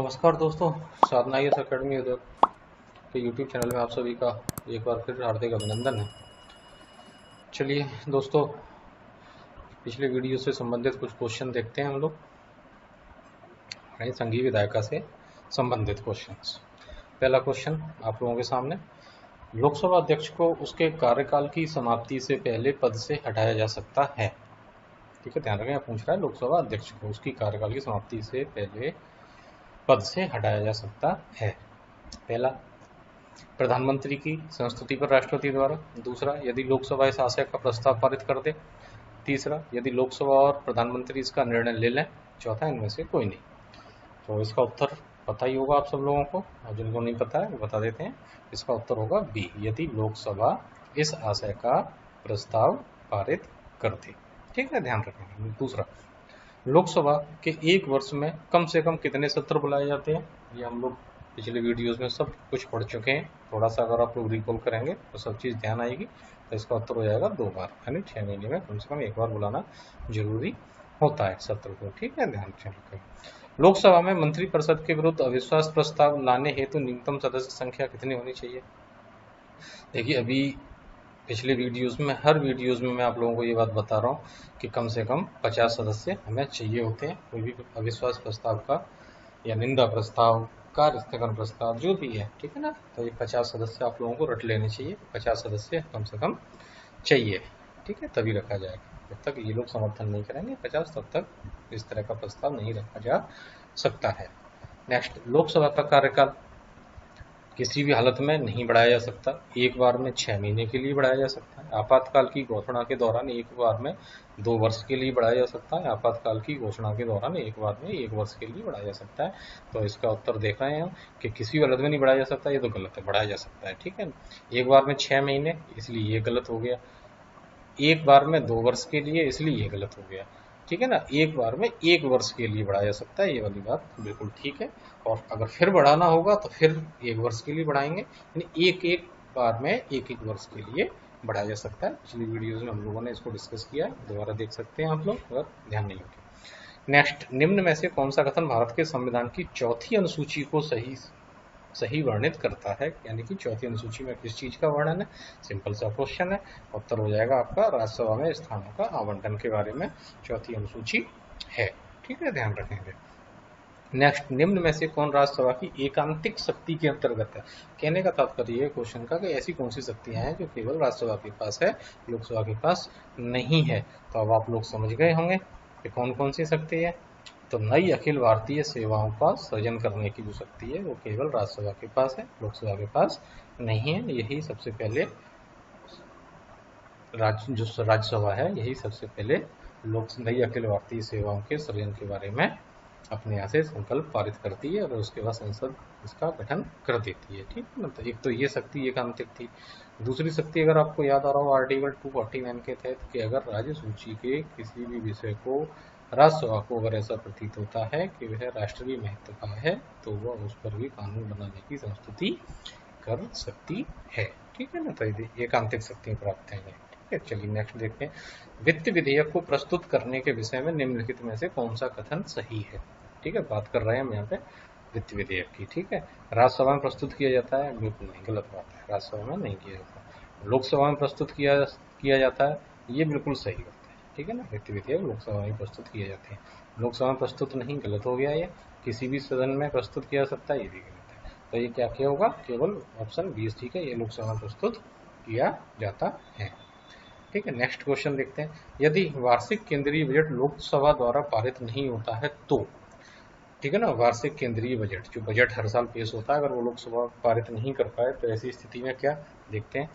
नमस्कार दोस्तों, साधना IAS academy उदय के यूट्यूब चैनल में आप सभी का एक बार फिर हार्दिक अभिनंदन है। चलिए दोस्तों, पिछले वीडियो से संबंधित कुछ क्वेश्चन देखते हैं हम लोग। संघीय विधायिका से संबंधित क्वेश्चंस। पहला क्वेश्चन आप लोगों के सामने, लोकसभा अध्यक्ष को उसके कार्यकाल की समाप्ति से पहले पद से हटाया जा सकता है। ठीक है, ध्यान रखें, पूछ रहा है लोकसभा अध्यक्ष को उसकी कार्यकाल की समाप्ति से पहले पद से हटाया जा सकता है। पहला, प्रधानमंत्री की संस्तुति पर राष्ट्रपति द्वारा। दूसरा, यदि लोकसभा इस आशय का प्रस्ताव पारित कर दे। तीसरा, यदि लोकसभा और प्रधानमंत्री इसका निर्णय ले लें। चौथा, इनमें से कोई नहीं। तो इसका उत्तर पता ही होगा आप सब लोगों को, और जिनको नहीं पता है वो बता देते हैं। इसका उत्तर होगा बी, यदि लोकसभा इस आशय का प्रस्ताव पारित कर दे। ठीक है, ध्यान रखेंगे। दूसरा, लोकसभा के एक वर्ष में कम से कम कितने सत्र बुलाए जाते हैं, ये हम लोग पिछले वीडियोस में सब कुछ पढ़ चुके हैं। थोड़ा सा अगर आप लोग रिकॉल करेंगे तो सब चीज़ ध्यान आएगी। तो इसका उत्तर हो जाएगा 2 बार, यानी 6 महीने में कम से कम एक बार बुलाना जरूरी होता है सत्र को। ठीक है, ध्यान रखें। लोकसभा में मंत्रिपरिषद के विरुद्ध अविश्वास प्रस्ताव लाने हेतु न्यूनतम सदस्य संख्या कितनी होनी चाहिए। देखिए, अभी पिछले वीडियोस में, हर वीडियोस में मैं आप लोगों को ये बात बता रहा हूँ कि कम से कम 50 सदस्य हमें चाहिए होते हैं कोई भी अविश्वास प्रस्ताव का या निंदा प्रस्ताव, कार्य स्थगन प्रस्ताव, जो भी है। ठीक है ना, तो ये 50 सदस्य आप लोगों को रट लेने चाहिए। 50 सदस्य कम से कम चाहिए। ठीक है, तभी रखा जाएगा। जब तक ये लोग समर्थन नहीं करेंगे 50, तब तक इस तरह का प्रस्ताव नहीं रखा जा सकता है। नेक्स्ट, लोकसभा का कार्यकाल किसी भी हालत में नहीं बढ़ाया जा सकता। एक बार में 6 महीने के लिए बढ़ाया जा सकता है। आपातकाल की घोषणा के दौरान एक बार में 2 वर्ष के लिए बढ़ाया जा सकता है। आपातकाल की घोषणा के दौरान एक बार में 1 वर्ष के लिए बढ़ाया जा सकता है। तो इसका उत्तर देख रहे हैं हम कि किसी भी हालत में नहीं बढ़ाया जा सकता, ये तो गलत है, बढ़ाया जा सकता है। ठीक है, एक बार में 6 महीने, इसलिए ये गलत हो गया। एक बार में 2 वर्ष के लिए, इसलिए ये गलत हो गया। ठीक है ना, एक बार में 1 वर्ष के लिए बढ़ाया जा सकता है, ये वाली बात बिल्कुल ठीक है। और अगर फिर बढ़ाना होगा तो फिर 1 वर्ष के लिए बढ़ाएंगे, यानी एक बार में 1 वर्ष के लिए बढ़ाया जा सकता है। पिछली वीडियोज में हम लोगों ने इसको डिस्कस किया है, दोबारा देख सकते हैं आप लोग अगर ध्यान नहीं होगा। नेक्स्ट, निम्न में से कौन सा कथन भारत के संविधान की 4थी अनुसूची को सही वर्णित करता है, यानी कि 4थी अनुसूची में किस चीज का वर्णन है। सिंपल सा क्वेश्चन है, उत्तर हो जाएगा आपका राज्यसभा में स्थानों का आवंटन के बारे में 4थी अनुसूची है। ठीक है, ध्यान रखेंगे। नेक्स्ट, निम्न में से कौन राज्यसभा की एकांतिक शक्ति के अंतर्गत है। कहने का तात्पर्य है क्वेश्चन का कि ऐसी कौन सी शक्तियां हैं जो केवल राज्यसभा के पास है, लोकसभा के पास नहीं है। तो अब आप लोग समझ गए होंगे कि कौन कौन सी शक्ति है। तो नई अखिल भारतीय सेवाओं का सृजन करने की जो शक्ति है वो केवल राज्यसभा के पास है, लोकसभा के पास नहीं है। यही सबसे पहले जो राज्यसभा है, यही सबसे पहले नई अखिल भारतीय सेवाओं के सृजन के बारे में अपने यहाँ से संकल्प पारित करती है और उसके बाद संसद इसका गठन कर देती है। ठीक है ना, तो एक तो ये शक्ति एकांतिक थी। दूसरी शक्ति, अगर आपको याद आ रहा हो, आर्टिकल 249 के तहत कि अगर राज्य सूची के किसी भी विषय को राज्यसभा को अगर ऐसा प्रतीत होता है कि वह राष्ट्रीय महत्व का है तो वह उस पर भी कानून बनाने की संस्तुति कर सकती है। ठीक है ना, तो एकांतिक शक्ति प्राप्त है। ठीक है, चलिए नेक्स्ट देखते हैं। वित्त विधेयक को प्रस्तुत करने के विषय में निम्नलिखित में से कौन सा कथन सही है। ठीक है, बात कर रहे हैं हम यहाँ पे वित्त विधेयक की। ठीक है, राज्यसभा में प्रस्तुत किया जाता है, बिल्कुल नहीं, गलत बात है, राज्यसभा में नहीं किया जाता। लोकसभा में प्रस्तुत किया जाता है, ये बिल्कुल सही बात है। ठीक है ना, वित्त विधेयक लोकसभा में प्रस्तुत किए जाते हैं। लोकसभा में प्रस्तुत नहीं, गलत हो गया। ये किसी भी सदन में प्रस्तुत किया जा सकता है, ये भी गलत है। तो ये क्या होगा, केवल ऑप्शन 20 ठीक है, ये लोकसभा में प्रस्तुत किया जाता है। ठीक है, नेक्स्ट क्वेश्चन देखते हैं। यदि वार्षिक केंद्रीय बजट लोकसभा द्वारा पारित नहीं होता है तो, ठीक है ना, वार्षिक केंद्रीय बजट, जो बजट हर साल पेश होता है, अगर वो लोकसभा पारित नहीं कर पाए तो ऐसी स्थिति में क्या देखते हैं।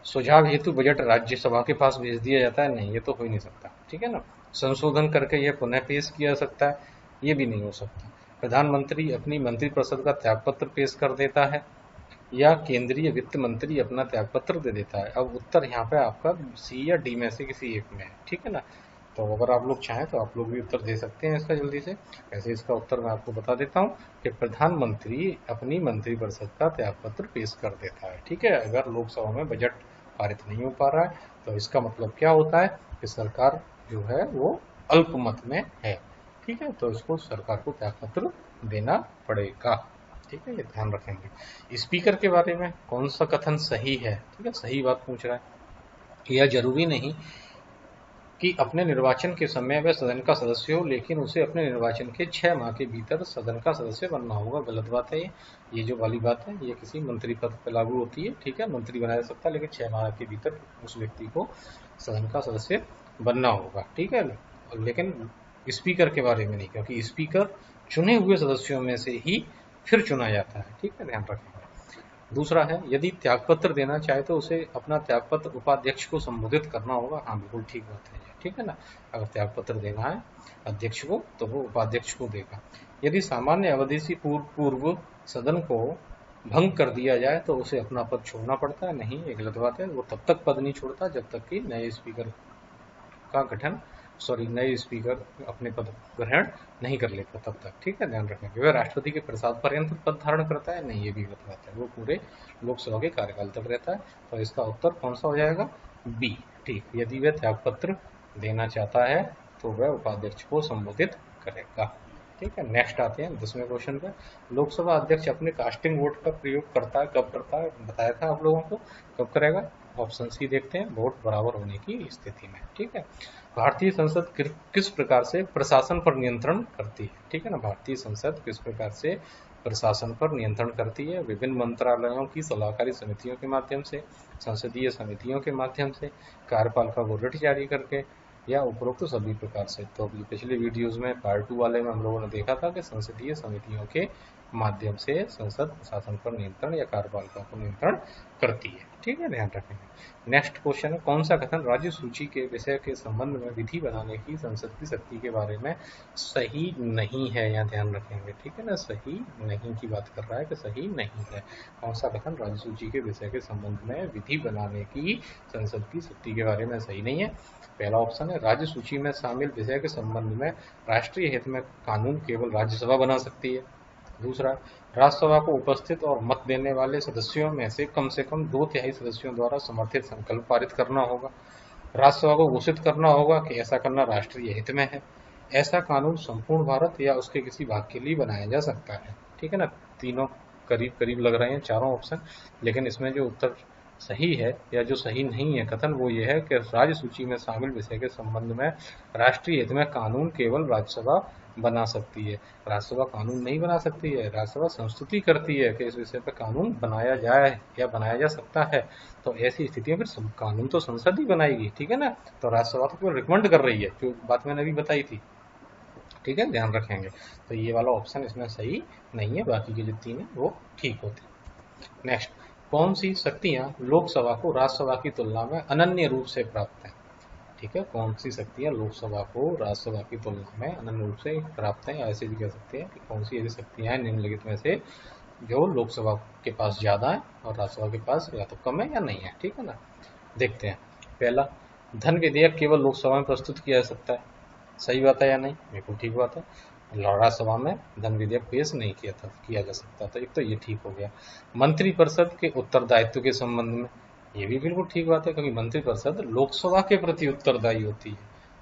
सुझाव हेतु बजट राज्यसभा के पास भेज दिया जाता है, नहीं, ये तो हो ही नहीं सकता। ठीक है ना, संशोधन करके यह पुनः पेश किया जा सकता है, ये भी नहीं हो सकता। प्रधानमंत्री अपनी मंत्रिपरिषद का त्यागपत्र पेश कर देता है, या केंद्रीय वित्त मंत्री अपना त्यागपत्र दे देता है। अब उत्तर यहाँ पे आपका सी या डी में से किसी एक में है। ठीक है ना, तो अगर आप लोग चाहें तो आप लोग भी उत्तर दे सकते हैं इसका जल्दी से। ऐसे इसका उत्तर मैं आपको बता देता हूँ कि प्रधानमंत्री अपनी मंत्रिपरिषद का त्यागपत्र पेश कर देता है। ठीक है, अगर लोकसभा में बजट पारित नहीं हो पा रहा है तो इसका मतलब क्या होता है कि सरकार जो है वो अल्पमत में है। ठीक है, तो इसको सरकार को त्यागपत्र देना पड़ेगा। ठीक है, ये ध्यान रखेंगे। स्पीकर के बारे में कौन सा कथन सही है? ठीक है, सही बात पूछ रहा है। यह जरूरी नहीं कि अपने निर्वाचन के समय वह सदन का सदस्य हो, लेकिन उसे अपने निर्वाचन के 6 माह के भीतर सदन का सदस्य बनना होगा। गलत बात है ये जो वाली बात है ये किसी मंत्री पद पर लागू होती है। ठीक है, मंत्री बनाया जा सकता है, लेकिन 6 माह के भीतर उस व्यक्ति को सदन का सदस्य बनना होगा। ठीक है, लेकिन स्पीकर के बारे में नहीं, क्योंकि स्पीकर चुने हुए सदस्यों में से ही फिर चुना जाता है। ठीक है, ध्यान रखेंगे। दूसरा है, यदि त्यागपत्र देना चाहे तो उसे अपना त्यागपत्र उपाध्यक्ष को संबोधित करना होगा। हाँ, बिल्कुल ठीक बात है। ठीक है ना, अगर त्यागपत्र देना है अध्यक्ष को तो वो उपाध्यक्ष को देगा। यदि सामान्य अवधि से पूर्व सदन को भंग कर दिया जाए तो उसे अपना पद छोड़ना पड़ता है। नहीं, ये गलत बात है। वो तब तक पद नहीं छोड़ता जब तक कि नए स्पीकर नए स्पीकर अपने पद ग्रहण नहीं कर लेता तब तक। ठीक है, ध्यान रखेंगे। वह राष्ट्रपति के प्रसाद पर्यंत पद धारण करता है। नहीं, ये भी गलत बात है। वो पूरे लोकसभा के कार्यकाल तक रहता है। तो इसका उत्तर कौन सा हो जाएगा? बी। ठीक, यदि वह त्यागपत्र देना चाहता है तो वह उपाध्यक्ष को संबोधित करेगा। ठीक है, नेक्स्ट आते हैं 10वें क्वेश्चन पे। लोकसभा अध्यक्ष अपने कास्टिंग वोट का प्रयोग करता है, कब करता है? बताया था आप लोगों को, कब करेगा? ऑप्शन सी देखते हैं, वोट बराबर होने की स्थिति में। ठीक है, भारतीय संसद किस प्रकार से प्रशासन पर नियंत्रण करती है? ठीक है ना, भारतीय संसद किस प्रकार से प्रशासन पर नियंत्रण करती है? विभिन्न मंत्रालयों की सलाहकारी समितियों के माध्यम से, संसदीय समितियों के माध्यम से, कार्यपालिका को रिट जारी करके, या उपरोक्त सभी प्रकार से। तो अभी पिछले वीडियोस में पार्ट 2 वाले में हम लोगों ने देखा था कि संसदीय समितियों के माध्यम से संसद प्रशासन पर नियंत्रण या कार्यपालिका को नियंत्रण करती है। ठीक है, ध्यान रखेंगे। नेक्स्ट क्वेश्चन है, कौन सा कथन राज्य सूची के विषय के संबंध में विधि बनाने की संसद की शक्ति के बारे में सही नहीं है? यहाँ ध्यान रखेंगे। ठीक है ना, सही नहीं की बात कर रहा है कि सही नहीं है। कौन सा कथन राज्य सूची के विषय के संबंध में विधि बनाने की संसद की शक्ति के बारे में सही नहीं है? पहला ऑप्शन है, राज्य सूची में शामिल विषय के संबंध में राष्ट्रीय हित में कानून केवल राज्यसभा बना सकती है। दूसरा, राज्यसभा को उपस्थित और मत देने वाले सदस्यों में से कम 2/3 सदस्यों द्वारा समर्थित संकल्प पारित करना होगा। राज्यसभा को घोषित करना होगा कि ऐसा करना राष्ट्रीय हित में है। ऐसा कानून संपूर्ण भारत या उसके किसी भाग के लिए बनाया जा सकता है। ठीक है ना, तीनों करीब करीब लग रहे हैं, चारों ऑप्शन, लेकिन इसमें जो उत्तर सही है या जो सही नहीं है कथन, वो ये है कि राज्य सूची में शामिल विषय के संबंध में राष्ट्रीय हित में कानून केवल राज्यसभा बना सकती है। राज्यसभा कानून नहीं बना सकती है, राज्यसभा संस्तुति करती है कि इस विषय पर कानून बनाया जाए या बनाया जा सकता है। तो ऐसी स्थिति में फिर कानून तो संसद ही बनाएगी। ठीक है ना, तो राज्यसभा तो केवल रिकमेंड कर रही है, जो बात मैंने अभी बताई थी। ठीक है, ध्यान रखेंगे। तो ये वाला ऑप्शन इसमें सही नहीं है, बाकी के जो 3 है वो ठीक होते हैं। नेक्स्ट, कौन सी शक्तियां लोकसभा को राज्यसभा की तुलना में अनन्य रूप से प्राप्त है? ठीक है, कौन सी शक्तियां लोकसभा को राज्यसभा की तुलना में अनन्य रूप से प्राप्त है, ऐसे भी कह सकते हैं कि कौन सी ऐसी शक्तियां हैं निम्नलिखित में से जो लोकसभा के पास ज्यादा है और राज्यसभा के पास या तो कम है या नहीं है। ठीक है ना, देखते हैं। पहला, धन विधेयक केवल लोकसभा में प्रस्तुत किया जा सकता है। सही बात है या नहीं? बिल्कुल ठीक बात है। राज्यसभा में धन विधेयक पेश नहीं किया जा सकता। तो एक तो ये ठीक हो गया। मंत्रिपरिषद के उत्तरदायित्व के संबंध में, ये भी बिल्कुल ठीक बात है, क्योंकि मंत्रिपरिषद लोकसभा के प्रति उत्तरदायी होती है,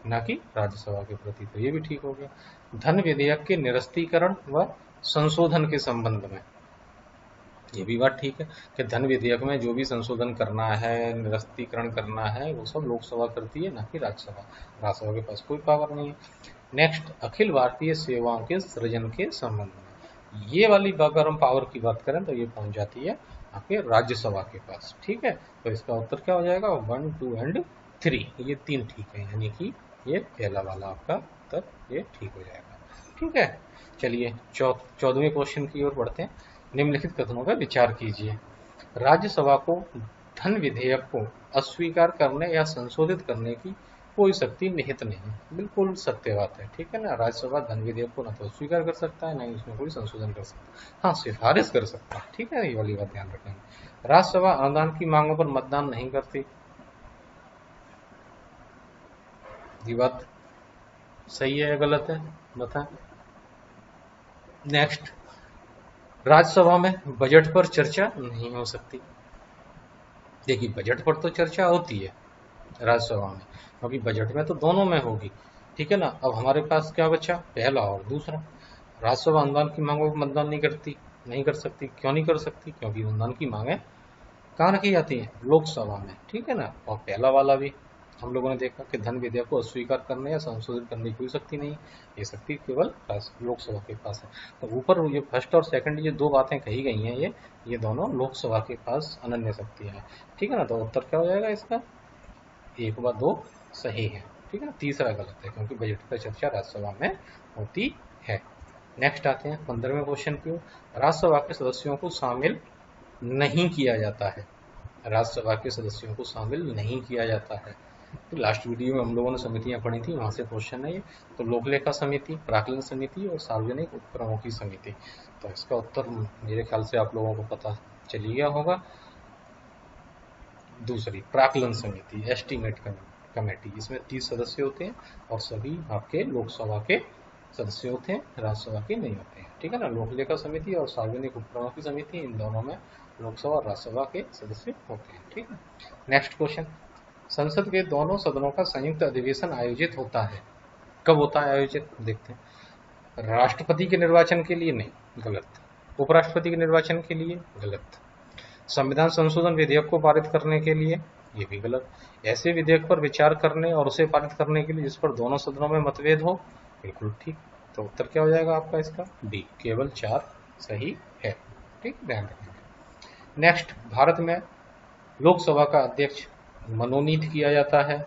न कि राज्यसभा के प्रति। तो ये भी ठीक हो गया। धन विधेयक के निरस्तीकरण व संशोधन के संबंध में, ये भी बात ठीक है कि धन विधेयक में जो भी संशोधन करना है, निरस्तीकरण करना है, वो सब लोकसभा करती है, न कि राज्यसभा। राज्यसभा के पास कोई पावर नहीं है। नेक्स्ट, अखिल भारतीय सेवाओं के सृजन के संबंध में, ये वाली अगर हम पावर की बात करें तो ये पहुंच जाती है आपके राज्यसभा के पास। ठीक है, तो इसका उत्तर क्या हो जाएगा? 1, 2 एंड 3, ये 3 ठीक है, यानी कि ये पहला वाला आपका उत्तर ये ठीक हो जाएगा। ठीक है, चलिए 14वें क्वेश्चन की ओर बढ़ते हैं। निम्नलिखित कथनों पर विचार कीजिए। राज्यसभा को धन विधेयक को अस्वीकार करने या संशोधित करने की कोई शक्ति निहित नहीं। बिल्कुल सत्य बात है। ठीक है ना, राज्यसभा धन विधेयक को न तो अस्वीकार कर सकता है, न ही उसमें कोई संशोधन कर सकता है। हाँ, सिफारिश कर सकता है। ठीक है, ये वाली बात ध्यान रखेंगे। राज्यसभा अनुदान की मांगों पर मतदान नहीं करती। ये बात सही है या गलत है, बताएं। नेक्स्ट, राज्यसभा में बजट पर चर्चा नहीं हो सकती। देखिए, बजट पर तो चर्चा होती है राज्यसभा में, क्योंकि बजट में तो दोनों में होगी। ठीक है ना। अब हमारे पास क्या बचा, पहला और दूसरा। राज्यसभा अनुदान की मांगों पर मतदान नहीं कर सकती। क्यों नहीं कर सकती? क्योंकि अनुदान की मांगें कहाँ रखी जाती है, लोकसभा में, ठीक है ना। और पहला वाला भी हम लोगों ने देखा कि धन विधेयक को अस्वीकार करने या संशोधित करने की कोई शक्ति नहीं, ये शक्ति केवल लोकसभा के पास है। तो ऊपर ये फर्स्ट और सेकंड ये दो बातें कही गई हैं, ये दोनों लोकसभा के पास अनन्य शक्तियां हैं, ठीक है ना। तो उत्तर क्या हो जाएगा इसका, एक व दो सही है, ठीक है ना। तीसरा गलत है क्योंकि बजट पर चर्चा राज्यसभा में होती है। नेक्स्ट आते हैं 15वें क्वेश्चन की। राज्यसभा के सदस्यों को शामिल नहीं किया जाता है। राज्यसभा के सदस्यों को शामिल नहीं किया जाता है। तो लास्ट वीडियो में हम लोगों ने समितियां पढ़ी थी, वहां से क्वेश्चन है ये। तो लोकलेखा समिति, प्राक्कलन समिति और सार्वजनिक उपक्रमों की समिति। तो इसका उत्तर मेरे ख्याल से आप लोगों को पता चल गया होगा। दूसरी प्राक्कलन समिति, एस्टीमेट कमेटी, इसमें 30 सदस्य होते हैं और सभी आपके लोकसभा के सदस्य होते हैं, राज्यसभा के नहीं होते हैं, ठीक है ना। लोकलेखा समिति और सार्वजनिक उपक्रमों की समिति, इन दोनों में लोकसभा और राज्यसभा के सदस्य होते हैं, ठीक है। नेक्स्ट क्वेश्चन, संसद के दोनों सदनों का संयुक्त अधिवेशन आयोजित होता है। कब होता है आयोजित, देखते हैं। राष्ट्रपति के निर्वाचन के लिए नहीं, गलत। उपराष्ट्रपति के निर्वाचन के लिए, गलत। संविधान संशोधन विधेयक को पारित करने के लिए, ये भी गलत। ऐसे विधेयक पर विचार करने और उसे पारित करने के लिए जिस पर दोनों सदनों में मतभेद हो, बिल्कुल ठीक। तो उत्तर क्या हो जाएगा आपका इसका, डी, केवल 4 सही है, ठीक, ध्यान रखेंगे। नेक्स्ट, भारत में लोकसभा का अध्यक्ष मनोनीत किया जाता है,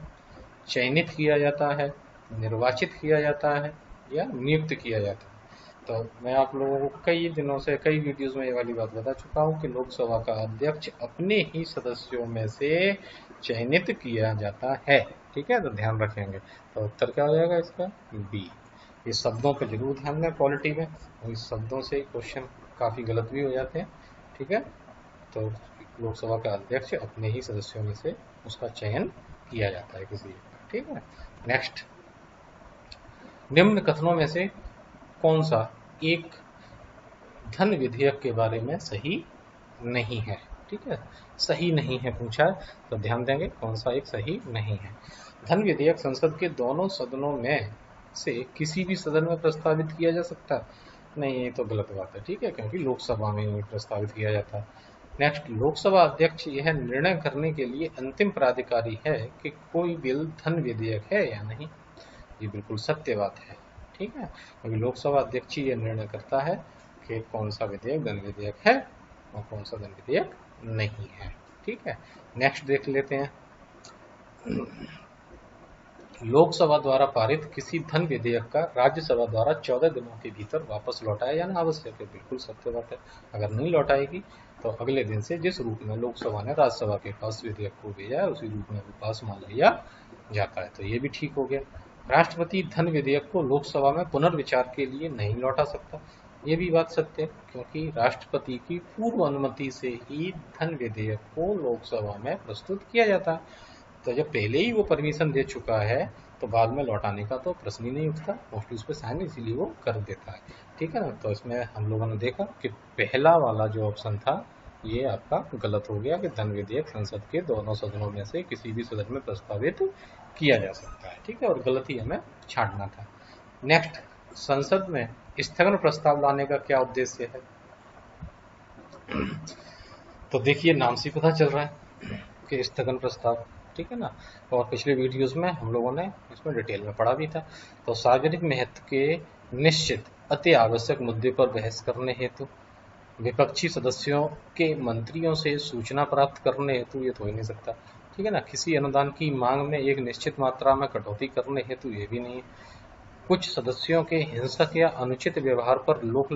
चयनित किया जाता है, निर्वाचित किया जाता है या नियुक्त किया जाता है। तो मैं आप लोगों को कई दिनों से कई वीडियोस में ये वाली बात बता चुका हूँ कि लोकसभा का अध्यक्ष अपने ही सदस्यों में से चयनित किया जाता है, ठीक है। तो ध्यान रखेंगे। तो उत्तर क्या हो जाएगा इसका, बी। ये शब्दों पर जरूर ध्यान दें पॉलिटी में, और इस शब्दों से क्वेश्चन काफ़ी गलत भी हो जाते हैं, ठीक है। तो लोकसभा का अध्यक्ष अपने ही सदस्यों में से उसका चयन किया जाता है किसी, ठीक है। नेक्स्ट, निम्न कथनों में से कौन सा एक धन विधेयक के बारे में सही नहीं है, ठीक है। सही नहीं है पूछा है, तो ध्यान देंगे कौन सा एक सही नहीं है। धन विधेयक संसद के दोनों सदनों में से किसी भी सदन में प्रस्तावित किया जा सकता है, नहीं, ये तो गलत बात है, ठीक है, क्योंकि लोकसभा में प्रस्तावित किया जाता है। नेक्स्ट, लोकसभा अध्यक्ष यह निर्णय करने के लिए अंतिम प्राधिकारी है कि कोई बिल धन विधेयक है या नहीं। ये बिल्कुल सत्य बात है, ठीक है, क्योंकि लोकसभा अध्यक्ष ही यह निर्णय करता है कि कौन सा विधेयक धन विधेयक है और कौन सा धन विधेयक नहीं है, ठीक है। नेक्स्ट देख लेते हैं, लोकसभा द्वारा पारित किसी धन विधेयक का राज्यसभा द्वारा 14 दिनों के भीतर वापस लौटाया जाना आवश्यक है। बिल्कुल सत्य बात है। अगर नहीं लौटाएगी तो अगले दिन से जिस रूप में लोकसभा ने राज्यसभा के पास विधेयक को भेजा है उसी रूप में पास मान लिया जाता है। तो ये भी ठीक हो गया। राष्ट्रपति धन विधेयक को लोकसभा में पुनर्विचार के लिए नहीं लौटा सकता, ये भी बात सत्य है, क्योंकि राष्ट्रपति की पूर्व अनुमति से ही धन विधेयक को लोकसभा में प्रस्तुत किया जाता है। तो जब पहले ही वो परमिशन दे चुका है तो बाद में लौटाने का तो प्रश्न ही नहीं उठता, मोस्टली उस पर साइन इसीलिए वो कर देता है, ठीक है ना। तो इसमें हम लोगों ने देखा कि पहला वाला जो ऑप्शन था ये आपका गलत हो गया कि धन विधेयक संसद के दोनों सदनों में से किसी भी सदन में प्रस्तावित किया जा सकता है, ठीक है, और गलती हमें छांटना था। नेक्स्ट, संसद में स्थगन प्रस्ताव लाने का क्या उद्देश्य है? तो देखिए नाम से पता चल रहा है कि स्थगन प्रस्ताव, ठीक है ना, और पिछले वीडियोस में हम लोगों ने इसमें डिटेल में पढ़ा भी था। तो सार्वजनिक महत्व के निश्चित अति आवश्यक मुद्दे पर बहस करने हेतु, विपक्षी सदस्यों के मंत्रियों से सूचना प्राप्त करने हेतु, ये तो हो ही नहीं सकता, ठीक है ना। किसी अनुदान की मांग में एक निश्चित मात्रा में कटौती करने हेतु, ये भी नहीं है। कुछ सदस्यों के हिंसक या अनुचित व्यवहार पर रोक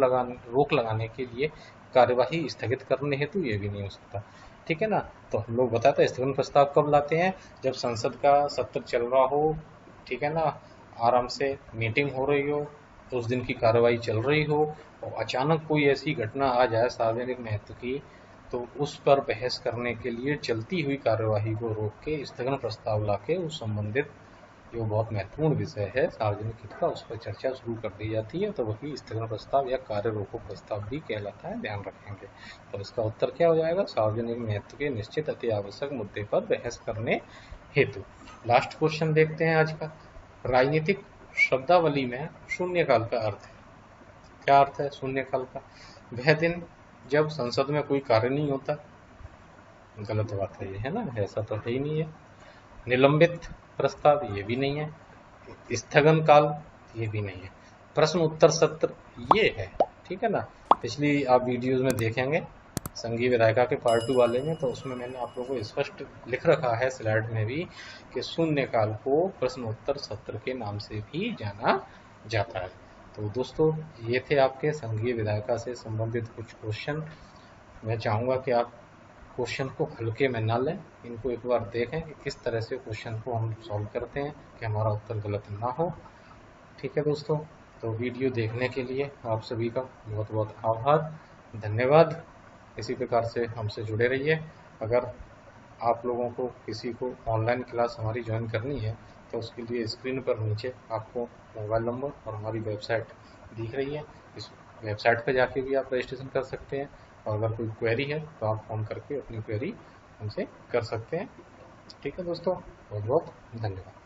लगाने के लिए कार्यवाही स्थगित करने हेतु, ये भी नहीं हो सकता, ठीक है ना। तो हम लोग बताते हैं स्थगन प्रस्ताव कब लाते हैं, जब संसद का सत्र चल रहा हो, ठीक है ना, आराम से मीटिंग हो रही हो, तो उस दिन की कार्रवाई चल रही हो और अचानक कोई ऐसी घटना आ जाए सार्वजनिक महत्व की, तो उस पर बहस करने के लिए चलती हुई कार्यवाही को रोक के स्थगन प्रस्ताव लाके उस संबंधित जो बहुत महत्वपूर्ण विषय है सार्वजनिक हित का, उस पर चर्चा शुरू कर दी जाती है। तो वही स्थगन प्रस्ताव या कार्य रोको प्रस्ताव भी कहलाता है, ध्यान रखेंगे। तो इसका उत्तर क्या हो जाएगा, सार्वजनिक महत्व के निश्चित अति आवश्यक मुद्दे पर बहस करने हेतु। लास्ट क्वेश्चन देखते हैं आज का, राजनीतिक शब्दावली में शून्यकाल का अर्थ है। क्या अर्थ है शून्यकाल का? वह दिन जब संसद में कोई कार्य नहीं होता। गलत बात है ये, है ना, ऐसा तो है ही नहीं है। निलंबित प्रस्ताव, ये भी नहीं है। स्थगन काल, ये भी नहीं है। प्रश्न उत्तर सत्र, ये है। ठीक है ना। पिछली आप वीडियोज में देखेंगे संघीय विधायिका के पार्ट 2 वाले में, तो उसमें मैंने आप लोगों को स्पष्ट लिख रखा है स्लाइड में भी कि शून्यकाल को प्रश्न उत्तर सत्र के नाम से भी जाना जाता है। तो दोस्तों, ये थे आपके संघीय विधायिका से संबंधित कुछ क्वेश्चन। मैं चाहूँगा कि आप क्वेश्चन को हल्के में ना लें, इनको एक बार देखें कि किस तरह से क्वेश्चन को हम सॉल्व करते हैं कि हमारा उत्तर गलत ना हो। ठीक है दोस्तों, तो वीडियो देखने के लिए आप सभी का बहुत बहुत आभार, धन्यवाद। इसी प्रकार से हमसे जुड़े रहिए। अगर आप लोगों को किसी को ऑनलाइन क्लास हमारी ज्वाइन करनी है तो उसके लिए स्क्रीन पर नीचे आपको मोबाइल नंबर और हमारी वेबसाइट दिख रही है। इस वेबसाइट पर जाके भी आप रजिस्ट्रेशन कर सकते हैं, और अगर कोई क्वेरी है तो आप फ़ोन करके अपनी क्वेरी हमसे कर सकते हैं। ठीक है दोस्तों, बहुत बहुत धन्यवाद।